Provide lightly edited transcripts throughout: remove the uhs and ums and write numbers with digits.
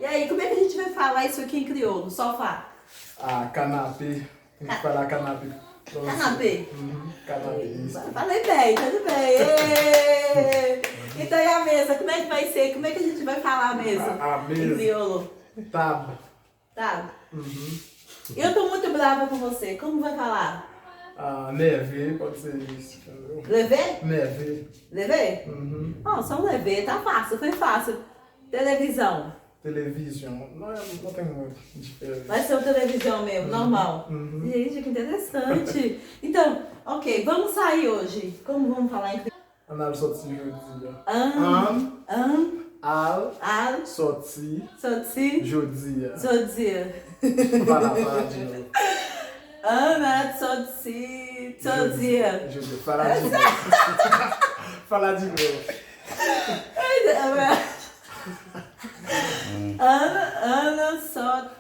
E aí, como é que a gente vai falar isso aqui em crioulo? Sofá. Ah, canapé. Tem que falar canapé. pra você. Canapé. Canapé, isso. Falei bem, tudo bem. Ê! Então, e a mesa? Como é que vai ser? Como é que a gente vai falar a mesa? A Em mesa. crioulo. Tábua. Tá? Eu tô muito brava com você. Como vai falar? Ah, neve, pode ser isso. Entendeu? Levê? Neve. Levê? Não, só um levê. Tá fácil, foi fácil. Televisão. Televisão. Não tem muito diferença. Vai ser o televisão mesmo, normal. Gente, que interessante. Então, ok, vamos sair hoje. Como vamos falar em crioulo? Anal sotsi jodia. Al, Al sotsi Sotsi, jodia. Zodzia. Fala de novo. Ana, Sotsi, Zodzia. Jodia. Fala de novo. Fala de novo. Ana,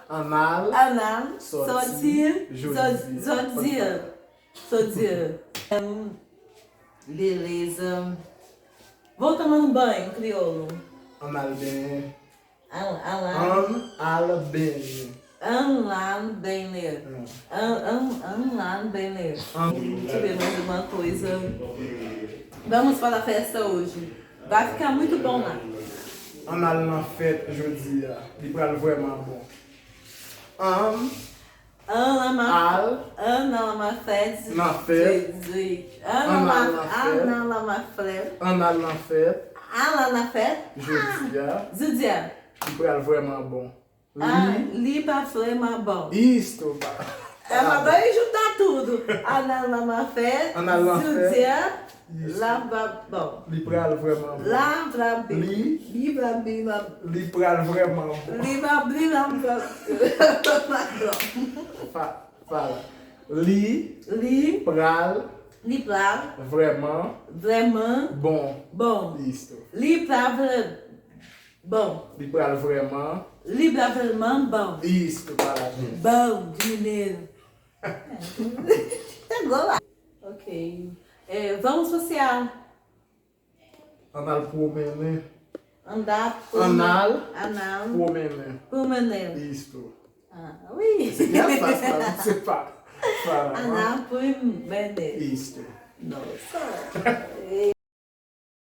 Anal Anal, Sotsi, Sotsi, Zodzia. Zodzia. Beleza. Vou tomando banho, crioulo. anal bem. Alan, Al bem. Anlan Benler. Anlan Benler. Deixa eu ver mais uma coisa. Vamos para a festa hoje. Vai ficar muito bom lá. Anal na fête jodia. Li pral vraiment bon. Ana Al Lamafete. na fête. Ana Lamafete. Anal na fête Ana Lafete. jodia. Zudia. Li pral vraiment bon. Liba Flema Bom. Isto, pá. Ela vai juntar tudo. Ana Lamafete. Ana Lamafete. Zudia. Isso. Lava Bom. Li pral vraiment bon. Lavra Li. Libra Bila. Li pral vraiment bon. Libra Bila. Fala. Li Li. pral Libra. vraiment Vraiment. bon. Bom. Isto. Libra. Bom. Li pral vraiment. Libra Vraiment Bom. Isto, parabéns. Bom de mineiro. Pegou lá. Ok. Vamos passear. Anal promener. Andar por Anal Anal. promener. Por mineiro. Isto. Ah, oui. É fácil pra você falar. Andar por mineiro. Isto. Nossa.